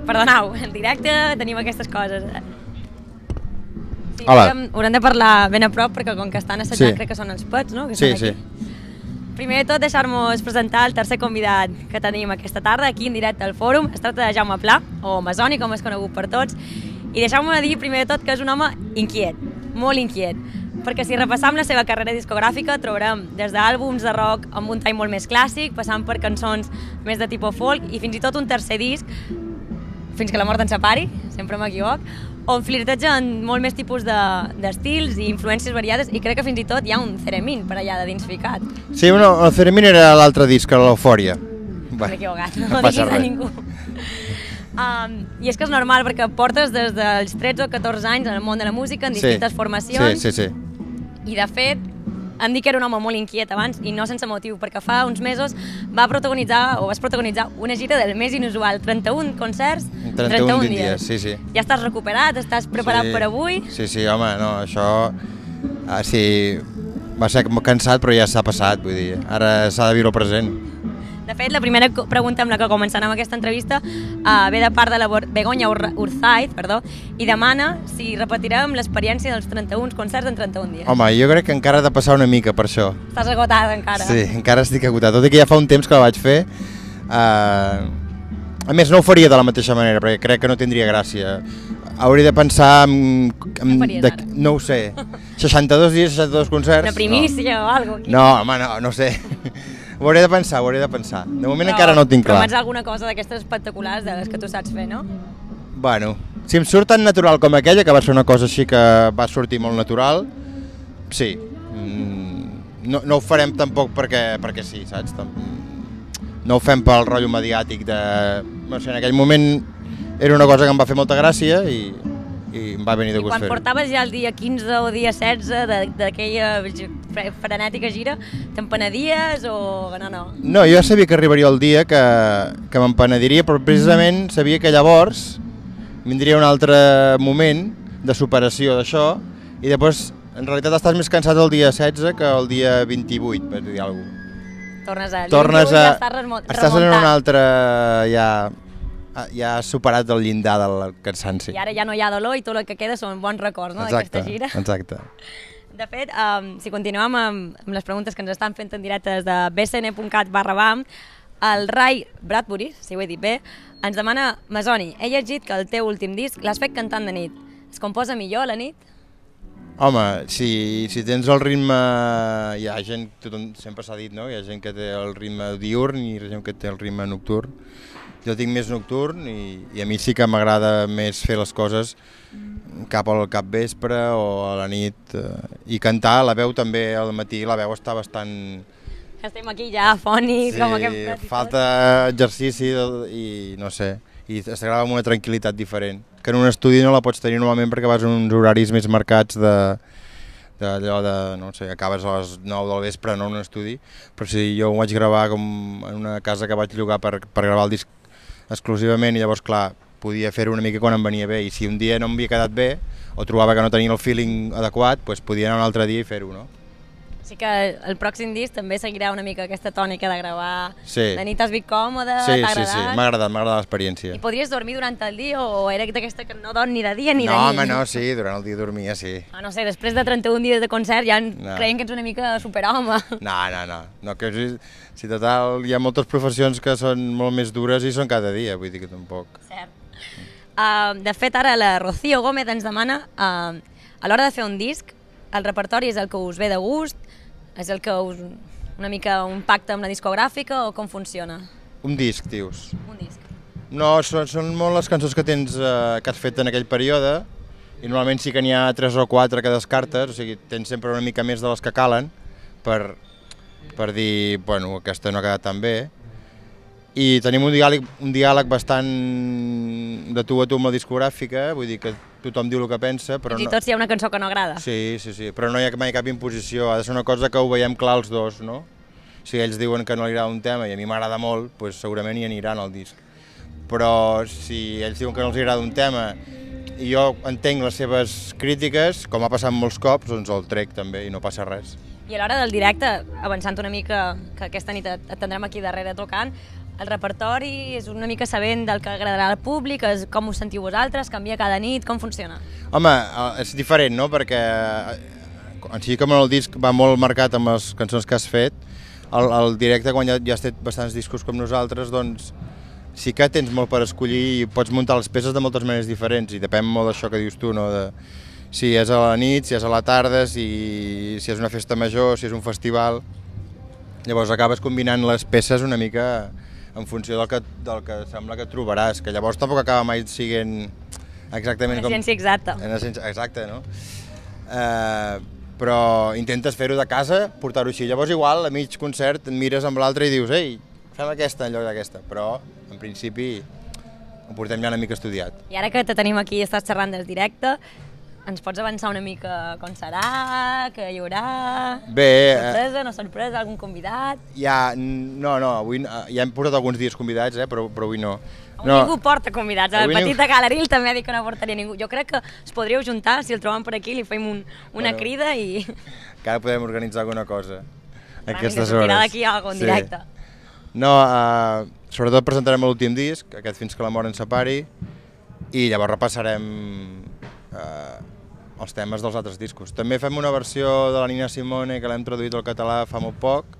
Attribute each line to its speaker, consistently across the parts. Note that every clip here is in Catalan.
Speaker 1: Perdoneu, en directe tenim aquestes coses. Sí,
Speaker 2: Hola.
Speaker 1: Haurem de parlar ben a prop perquè com que estan assajant crec que són els pets, no?
Speaker 2: Sí, sí.
Speaker 1: Primer de tot deixar-nos presentar el tercer convidat que tenim aquesta tarda aquí en directe al fòrum. Es tracta de Jaume Pla, o Masoni com és conegut per tots, i deixeu-me dir primer de tot que és un home inquiet, molt inquiet, perquè si repassam la seva carrera discogràfica trobarem des d'àlbums de rock amb un tall molt més clàssic, passant per cançons més de tipus folk i fins i tot un tercer disc, Fins que la mort ens separi, sempre m'equivoc, on flirtegen molt més tipus d'estils i influències variades i crec que fins i tot hi ha un Theremin per allà de dins ficat.
Speaker 2: Sí, el Theremin era l'altre disc, l'Eufòria.
Speaker 1: M'he equivocat, no diguis a ningú. I és que és normal perquè portes des dels 13 o 14 anys en el món de la música, en distintes formacions,
Speaker 2: sí.
Speaker 1: I de fet em dic que era un home molt inquiet abans i no sense motiu, perquè fa uns mesos vas protagonitzar una gira del més inusual, 31 concerts en 31 dies.
Speaker 2: Sí.
Speaker 1: Ja estàs recuperat, estàs preparat per avui?
Speaker 2: Sí, home, no, això sí, va ser cansat però ja s'ha passat, vull dir, ara s'ha de viure el present.
Speaker 1: De fet, la primera pregunta amb la que començarem aquesta entrevista ve de part de la Begoña Urzaiz, i demana si repetirem l'experiència dels 31 concerts en 31 dies.
Speaker 2: Home, jo crec que encara ha de passar una mica per això.
Speaker 1: Estàs agotat encara.
Speaker 2: Sí, encara estic agotat, tot i que ja fa un temps que la vaig fer. A més, no ho faria de la mateixa manera, perquè crec que no tindria gràcia. Hauria de pensar no ho sé, 62 dies, 62 concerts...
Speaker 1: Una primícia o alguna cosa.
Speaker 2: No, home, no sé. Ho hauré de pensar. De moment encara no ho tinc clar.
Speaker 1: Però alguna cosa d'aquestes espectaculars de les que tu saps fer, no?
Speaker 2: Bueno, si em surt tan natural com aquella, que va ser una cosa així que va sortir molt natural, sí. No ho farem tampoc perquè sí, saps? No ho fem pel rotllo mediàtic de... No sé, en aquell moment era una cosa que em va fer molta gràcia i em va venir de gust fer-ho.
Speaker 1: I quan portaves ja el dia 15 o dia 16 d'aquella frenètica gira, te'n penedies o no?
Speaker 2: No, jo ja sabia que arribaria el dia que me'n penediria, però precisament sabia que llavors vindria un altre moment de superació d'això i després en realitat estàs més cansat el dia 16 que el dia 28, per dir alguna cosa.
Speaker 1: Tornes a remuntat.
Speaker 2: Estàs en un altre ja has superat el llindar del cansanci.
Speaker 1: I ara ja no hi ha dolor i tot el que queda són bons records, no, d'aquesta gira.
Speaker 2: Exacte.
Speaker 1: De fet, si continuem amb les preguntes que ens estan fent en directe des de bcn.cat/bam, el Ray Bradbury, si ho he dit bé, ens demana: Masoni, he llegit que el teu últim disc l'has fet cantant de nit. Es composa millor a la nit?
Speaker 2: Home, si tens el ritme... Hi ha gent, tothom sempre s'ha dit, no? Hi ha gent que té el ritme diürn i hi ha gent que té el ritme nocturn. Jo tinc més nocturn i a mi sí que m'agrada més fer les coses cap al capvespre o a la nit i cantar, la veu també al matí, la veu està bastant...
Speaker 1: Estem aquí ja, fònics, com aquest...
Speaker 2: Sí, falta exercici i no sé, i es grava amb una tranquil·litat diferent, que en un estudi no la pots tenir normalment perquè vas en uns horaris més marcats d'allò de, no sé, acabes a les 9 del vespre, no en un estudi, però si jo ho vaig gravar com en una casa que vaig llogar per gravar el disc exclusivament i llavors, clar, podia fer-ho una mica quan em venia bé i si un dia no m'havia quedat bé o trobava que no tenia el feeling adequat, doncs podia anar un altre dia i fer-ho, no?
Speaker 1: Sí que el pròxim disc també seguirà una mica aquesta tònica de gravar de nit. Has vist còmode, t'ha agradat?
Speaker 2: Sí, m'ha agradat l'experiència.
Speaker 1: I podries dormir durant el dia o era d'aquesta que no dorm ni de dia ni de nit?
Speaker 2: No, home, no, sí, durant el dia dormia, sí.
Speaker 1: No sé, després de 31 dies de concert ja creiem que ets una mica superhome.
Speaker 2: No, que si total hi ha moltes professions que són molt més dures i són cada dia, vull dir que tampoc.
Speaker 1: Cert. De fet, ara la Rocío Gómez ens demana, a l'hora de fer un disc, el repertori és el que us ve de gust, és el que us... una mica un pacte amb la discogràfica o com funciona?
Speaker 2: Un disc, dius?
Speaker 1: Un disc.
Speaker 2: No, són molt les cançons que has fet en aquell període i normalment sí que n'hi ha 3 o 4 que descartes, o sigui, tens sempre una mica més de les que calen per dir, bueno, aquesta no ha quedat tan bé. I tenim un diàleg bastant de tu a tu amb la discogràfica, vull dir que tothom diu el que pensa, però
Speaker 1: Fins i tot si hi ha una cançó que no agrada.
Speaker 2: Sí, però no hi ha mai cap imposició, ha de ser una cosa que ho veiem clar els dos, no? Si ells diuen que no li agrada un tema i a mi m'agrada molt, doncs segurament hi aniran al disc. Però si ells diuen que no els agrada un tema i jo entenc les seves crítiques, com ha passat molts cops, doncs el trec també i no passa res.
Speaker 1: I a l'hora del directe, avançant una mica, que aquesta nit et tindrem aquí darrere tocant, el repertori és una mica sabent del que agradarà al públic, com us sentiu vosaltres, canvia cada nit, com funciona?
Speaker 2: Home, és diferent, no?, perquè així com el disc va molt marcat amb les cançons que has fet, el directe, quan ja has fet bastants discos com nosaltres, doncs sí que tens molt per escollir i pots muntar les peces de moltes maneres diferents i depèn molt d'això que dius tu, no?, de si és a la nit, si és a la tarda, si és una festa major, si és un festival. Llavors acabes combinant les peces una mica en funció del que sembla que trobaràs, que llavors tampoc acaba mai sent exactament com...
Speaker 1: Una ciència exacta.
Speaker 2: Exacte, no? Però intentes fer-ho de casa, portar-ho així. Llavors igual, a mig concert, et mires amb l'altre i dius ei, fem aquesta en lloc d'aquesta, però en principi ho portem ja una mica estudiat.
Speaker 1: I ara que te tenim aquí i estàs xerrant del directe, ens pots avançar una mica com serà, que hi haurà...
Speaker 2: Bé...
Speaker 1: Sorpresa, no sorpresa, algun convidat?
Speaker 2: No, avui ja hem portat alguns dies convidats, però avui no.
Speaker 1: Ningú porta convidats, el petit de Galeril també ha dit que no portaria ningú. Jo crec que us podríeu juntar, si el trobem per aquí, li fem una crida i...
Speaker 2: Encara podem organitzar alguna cosa a aquestes hores.
Speaker 1: Sortirà d'aquí alguna cosa en directe.
Speaker 2: No, sobretot presentarem l'últim disc, aquest Fins que la mort ens separi, i llavors repassarem els temes dels altres discos. També fem una versió de la Nina Simone que l'hem traduït al català fa molt poc,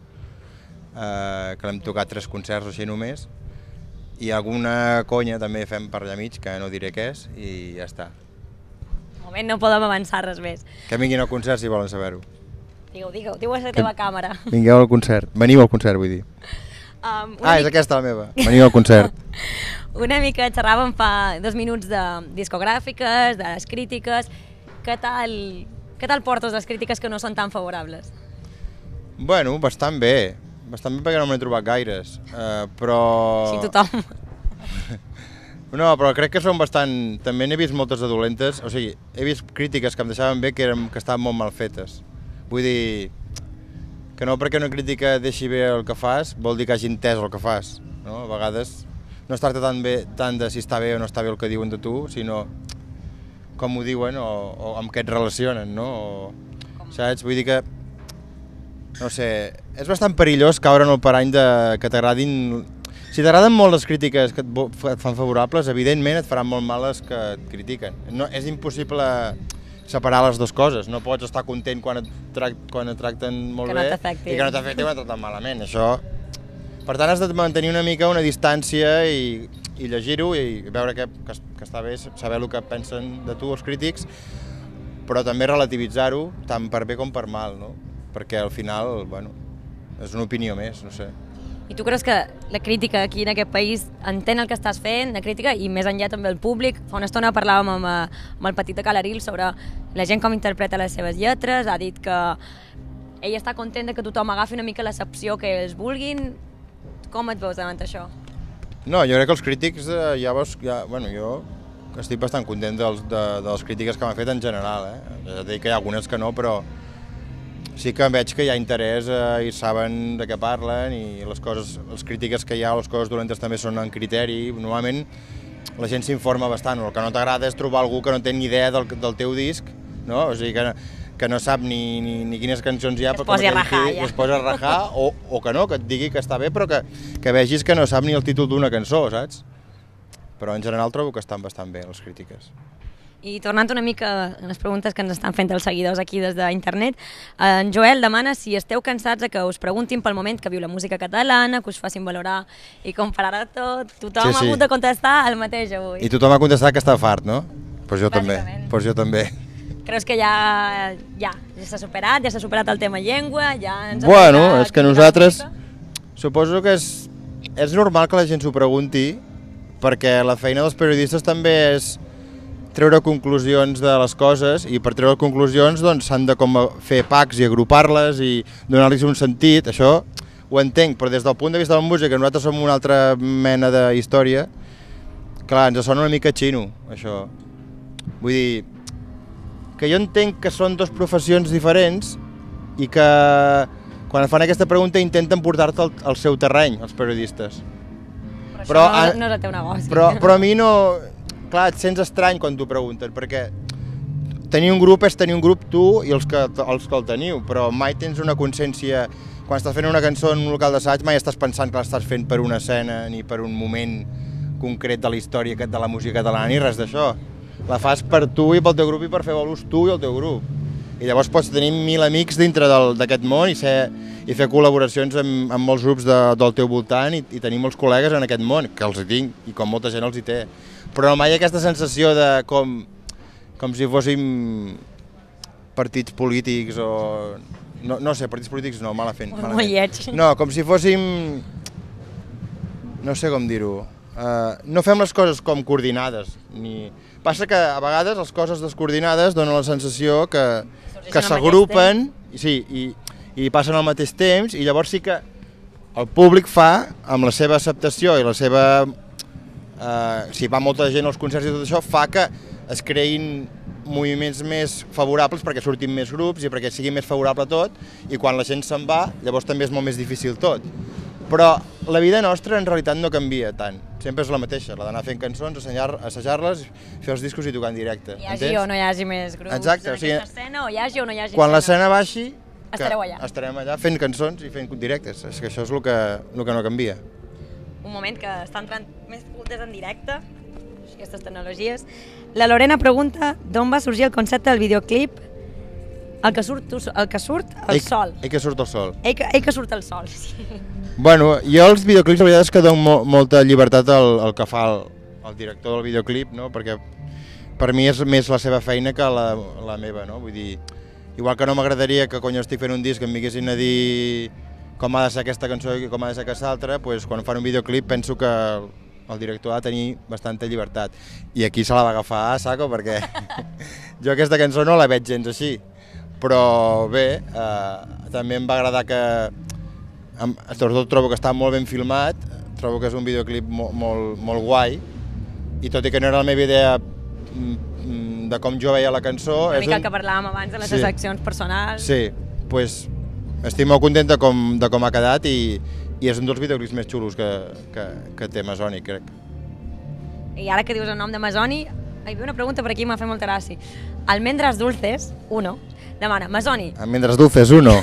Speaker 2: que l'hem tocat 3 concerts o així només, i alguna conya també fem per allà mig, que no diré què és, i ja està.
Speaker 1: De moment no podem avançar res més.
Speaker 2: Que vinguin al concert si volen saber-ho.
Speaker 1: Digueu, diu a la teva càmera.
Speaker 2: Vingueu al concert, veniu al concert vull dir. És aquesta la meva, veniu al concert.
Speaker 1: Una mica xerràvem fa 2 minuts de discogràfiques, de les crítiques. Què tal portes les crítiques que no són tan favorables?
Speaker 2: Bueno, bastant bé perquè no me n'he trobat gaires, però...
Speaker 1: Sí, tothom.
Speaker 2: No, però crec que són bastant... També n'he vist moltes de dolentes, o sigui, he vist crítiques que em deixaven bé que estaven molt mal fetes. Vull dir que no perquè una crítica deixi bé el que fas vol dir que hagi entès el que fas, no? A vegades no es tracta tant de si està bé o no està bé el que diuen de tu, sinó com ho diuen o amb què et relacionen, no? Saps? Vull dir que, no sé, és bastant perillós caure en el parany que t'agradin... Si t'agraden molt les crítiques que et fan favorables, evidentment et faran molt mal les que et critiquen. No, és impossible separar les dues coses, no pots estar content quan et tracten molt bé i que no t'afecti quan et tracten malament, això... Per tant, has de mantenir una mica una distància i llegir-ho i veure que està bé, saber el que pensen de tu els crítics, però també relativitzar-ho tant per bé com per mal, no? Perquè al final, bueno, és una opinió més, no sé.
Speaker 1: I tu creus que la crítica aquí en aquest país entén el que estàs fent, la crítica, i més enllà també el públic? Fa una estona parlàvem amb el petit de Galeril sobre la gent com interpreta les seves lletres, ha dit que ell està content que tothom agafi una mica l'accepció que ells vulguin. Com et veus davant això?
Speaker 2: No, jo crec que els crítics, bueno, jo estic bastant content de les crítiques que m'han fet en general, Ja dic que hi ha algunes que no, però sí que veig que hi ha interès i saben de què parlen i les crítiques que hi ha, les coses dolentes també són en criteri. Normalment la gent s'informa bastant, el que no t'agrada és trobar algú que no té ni idea del teu disc, no? O sigui que no sap ni quines cançons hi ha,
Speaker 1: que es posi a rajar, ja.
Speaker 2: Que es posi a rajar, o que no, que et digui que està bé, però que vegis que no sap ni el títol d'una cançó, saps? Però en general trobo que estan bastant bé les crítiques.
Speaker 1: I tornant una mica a les preguntes que ens estan fent els seguidors aquí des d'internet, en Joel demana si esteu cansats de que us preguntin pel moment que viu la música catalana, que us facin valorar i comparar tot. Tothom ha hagut de contestar el mateix avui.
Speaker 2: I tothom ha contestat que està fart, no? Pues jo també.
Speaker 1: Creus que ja s'ha superat el tema llengua?
Speaker 2: Bueno, és que nosaltres... Suposo que és normal que la gent s'ho pregunti, perquè la feina dels periodistes també és treure conclusions de les coses, i per treure conclusions s'han de fer packs i agrupar-les i donar-los un sentit. Això ho entenc, però des del punt de vista de la música nosaltres som una altra mena de història. Clar, ens sona una mica xino, això. Vull dir que jo entenc que són dues professions diferents i que quan fan aquesta pregunta intenten portar-te al seu terreny, els periodistes.
Speaker 1: Però això no és el teu negoci.
Speaker 2: Però a mi no... clar, et sents estrany quan t'ho pregunten, perquè tenir un grup és tenir un grup tu i els que el teniu, però mai tens una consciència. Quan estàs fent una cançó en un local d'assaig mai estàs pensant que l'estàs fent per una escena ni per un moment concret de la història de la música catalana ni res d'això. La fas per tu i pel teu grup i per fer bolos tu i el teu grup. I llavors pots tenir 1000 amics dintre d'aquest món i fer col·laboracions amb molts grups del teu voltant i tenir molts col·legues en aquest món, que els hi tinc i com molta gent els hi té. Però mai aquesta sensació de com si fóssim partits polítics o... No sé, partits polítics no, malament.
Speaker 1: Molt lleig.
Speaker 2: No, com si fóssim... No sé com dir-ho. No fem les coses com coordinades. Passa que a vegades les coses descoordinades donen la sensació que s'agrupen i passen al mateix temps i llavors sí que el públic fa, amb la seva acceptació i la seva... si va molta gent als concerts i tot això, fa que es creïn moviments més favorables perquè surtin més grups i perquè sigui més favorable tot i quan la gent se'n va, llavors també és molt més difícil tot. Però la vida nostra en realitat no canvia tant, sempre és la mateixa, la d'anar fent cançons, assajar-les, fer els discos i tocar en directe.
Speaker 1: Hi hagi o no hi hagi més grups en aquesta escena, o hi hagi o no hi hagi
Speaker 2: quan l'escena baixi,
Speaker 1: estarem
Speaker 2: allà fent cançons i fent directes, és que això és el que no canvia.
Speaker 1: Un moment que està entrant més cultes en directe, aquestes tecnologies. La Lorena pregunta d'on va sorgir el concepte del videoclip el que surt el sol.
Speaker 2: Ell que surt el sol.
Speaker 1: Ell que surt el sol, sí.
Speaker 2: Bueno, jo els videoclips la veritat és que dono molta llibertat al que fa el director del videoclip, no? Perquè per mi és més la seva feina que la meva, no? Vull dir, igual que no m'agradaria que quan jo estic fent un disc em vinguessin a dir com ha de ser aquesta cançó i com ha de ser aquesta altra, doncs quan fan un videoclip penso que el director ha de tenir bastanta llibertat. I aquí se la va agafar a saco perquè jo aquesta cançó no la veig gens així. Però bé, també em va agradar que, sobretot trobo que està molt ben filmat, trobo que és un videoclip molt guai, i tot i que no era la meva idea de com jo veia la cançó...
Speaker 1: Una mica que parlàvem abans de les seccions personals.
Speaker 2: Sí, doncs estic molt content de com ha quedat i és un dels videoclips més xulos que té Masoni, crec.
Speaker 1: I ara que dius el nom de Masoni, hi havia una pregunta per aquí m'ha fet molta gràcia. Almendras Dulces, uno, demana, Masoni.
Speaker 2: Almendras Dulces, uno.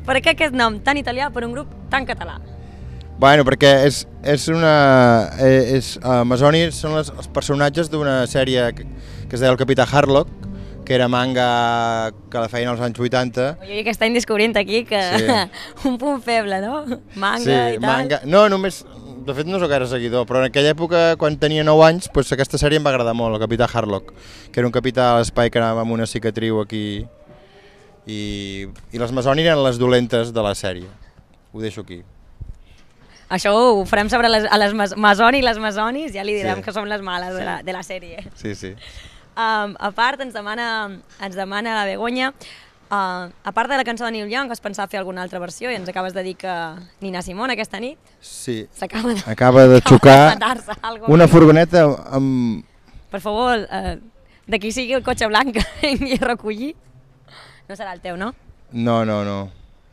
Speaker 1: Per què aquest nom tan italià per un grup tan català?
Speaker 2: Bueno, perquè Masoni són els personatges d'una sèrie que es deia El Capità Harlock, que era manga que la feien als anys 80.
Speaker 1: Jo aquest any descobrint aquí que un punt feble, no? Manga i tal.
Speaker 2: Manga. No, només... De fet no soc gaire seguidor, però en aquella època, quan tenia 9 anys, doncs aquesta sèrie em va agradar molt, El Capità Harlock, que era un capità a l'espai que anava amb una cicatriu aquí. I les Masoni eren les dolentes de la sèrie. Ho deixo aquí.
Speaker 1: Això ho farem saber a les Masoni i les Masonis, ja li direm que som les males de la sèrie.
Speaker 2: Sí, sí.
Speaker 1: A part, ens demana la Begoña, a part de la cançó de Neil Young, vas pensar fer alguna altra versió i ens acabes de dir que Nina Simone aquesta nit
Speaker 2: acaba de xocar una furgoneta amb...
Speaker 1: Per favor, de qui sigui el cotxe blanc i recollir, no serà el teu, no?
Speaker 2: No,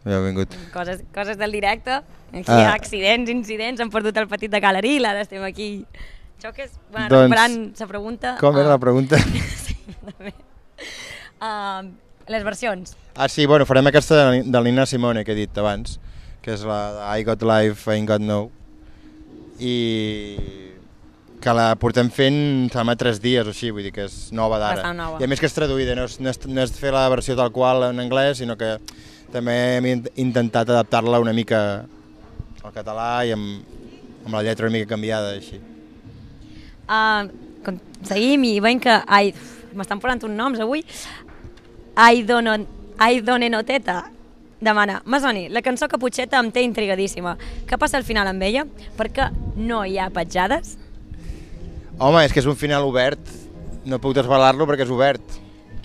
Speaker 2: ja ha vingut.
Speaker 1: Coses del directe, aquí hi ha accidents, incidents, han perdut el petit de Calaril, ara estem aquí... Xoques, recuperant la pregunta...
Speaker 2: Com era la pregunta?
Speaker 1: Sí, també. Les versions.
Speaker 2: Sí, bueno, farem aquesta de Nina Simone que he dit abans, que és la de I Got Life, I Ain't Got No, i que la portem fent fa 3 dies o així, vull dir que és nova d'ara.
Speaker 1: Bastant nova.
Speaker 2: I a més que és traduïda, no és fer la versió tal qual en anglès, sinó que també hem intentat adaptar-la una mica al català i amb la lletra una mica canviada, així.
Speaker 1: Seguim i veiem que... M'estan posant uns noms avui. Aidonenoteta demana, Masoni, la cançó Caputxeta em té intrigadíssima. Què passa al final amb ella? Per què no hi ha petjades?
Speaker 2: Home, és que és un final obert. No puc desvelar-lo perquè és obert.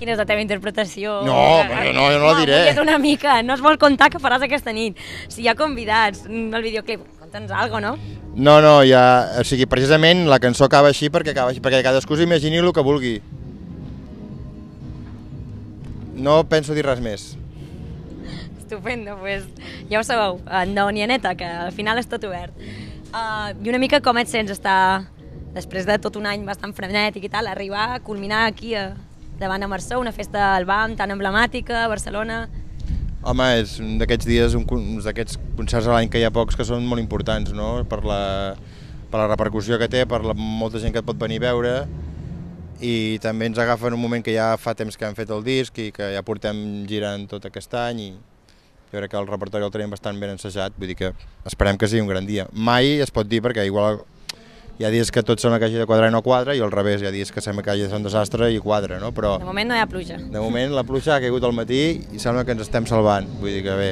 Speaker 1: Quina és la teva interpretació?
Speaker 2: No, jo no la diré.
Speaker 1: Una mica, no es vol contar què faràs aquesta nit. Si hi ha convidats, el videoclip, conta'ns alguna cosa, no?
Speaker 2: No, o sigui, precisament la cançó acaba així perquè cadascú s'imagini el que vulgui. No penso dir res més.
Speaker 1: Estupendo, doncs ja ho sabeu, endavant, neta, que al final és tot obert. I una mica com et sents estar després de tot un any bastant frenètic i tal, arribar a culminar aquí davant a Marçà, una festa al BAM tan emblemàtica, a Barcelona.
Speaker 2: Home, és un d'aquests dies, uns d'aquests concerts a l'any que hi ha pocs que són molt importants, no? Per la repercussió que té, per molta gent que et pot venir a veure, i també ens agafa en un moment que ja fa temps que hem fet el disc i que ja portem girant tot aquest any, i jo crec que el repertori el tenim bastant ben ensajat, vull dir que esperem que sigui un gran dia. Mai es pot dir, perquè igual hi ha dies que tot sembla que hagi de quadrar i no quadra, i al revés, hi ha dies que sembla que hagi de ser un desastre i quadra, no? Però
Speaker 1: de moment no hi ha pluja.
Speaker 2: De moment la pluja ha caigut al matí i sembla que ens estem salvant, vull dir que bé.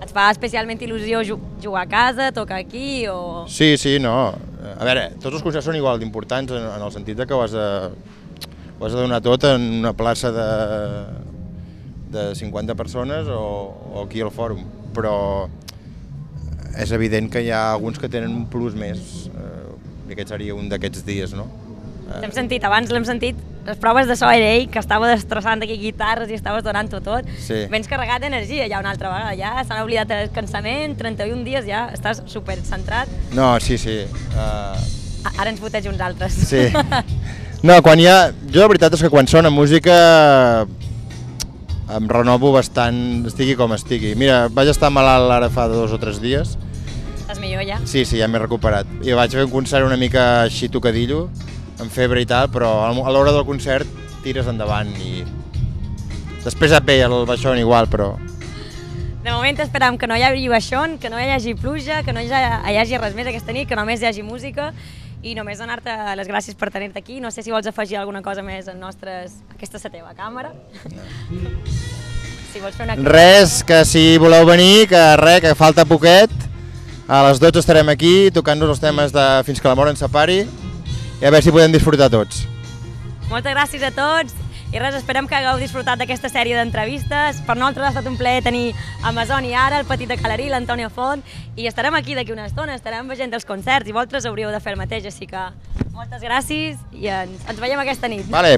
Speaker 1: Et fa especialment il·lusió jugar a casa, tocar aquí o...?
Speaker 2: Sí, no. A veure, tots els concerts són igual d'importants en el sentit que ho has de donar tot en una plaça de 50 persones o aquí al Fòrum, però és evident que hi ha alguns que tenen un plus més, i aquest seria un d'aquests dies, no?
Speaker 1: L'hem sentit, abans l'hem sentit, les proves de so era ell, que estava destrossant aquí guitarres i estaves donant-ho tot.
Speaker 2: Sí.
Speaker 1: Vens carregat d'energia ja una altra vegada, ja s'han oblidat el cansament, 31 dies ja estàs super centrat.
Speaker 2: No, sí.
Speaker 1: Ara ens foteig uns altres.
Speaker 2: Sí. No, jo la veritat és que quan sona música em renovo bastant, estigui com estigui. Mira, vaig estar malalt ara fa 2 o 3 dies.
Speaker 1: Estàs millor ja?
Speaker 2: Sí, ja m'he recuperat. I vaig fer un concert una mica així tocadillo, amb febre i tal, però a l'hora del concert tires endavant i després et ve el baixón igual, però...
Speaker 1: De moment esperam que no hi hagi baixón, que no hi hagi pluja, que no hi hagi res més aquesta nit, que només hi hagi música, i només donar-te les gràcies per tenir-te aquí. No sé si vols afegir alguna cosa més en aquesta és la teva càmera. Si vols fer una...
Speaker 2: Res, que si voleu venir, que falta poquet. A les 12 estarem aquí tocant-nos els temes de Fins que la mort ens separi i a veure si podem disfrutar tots.
Speaker 1: Moltes gràcies a tots i res, esperem que hagueu disfrutat d'aquesta sèrie d'entrevistes. Per nosaltres ha estat un plaer tenir a Masoni ara, el Petit de Calerí, l'Antònia Font, i estarem aquí d'aquí una estona, estarem veient els concerts i vosaltres hauríeu de fer el mateix, així que moltes gràcies i ens veiem aquesta nit.
Speaker 2: Vale.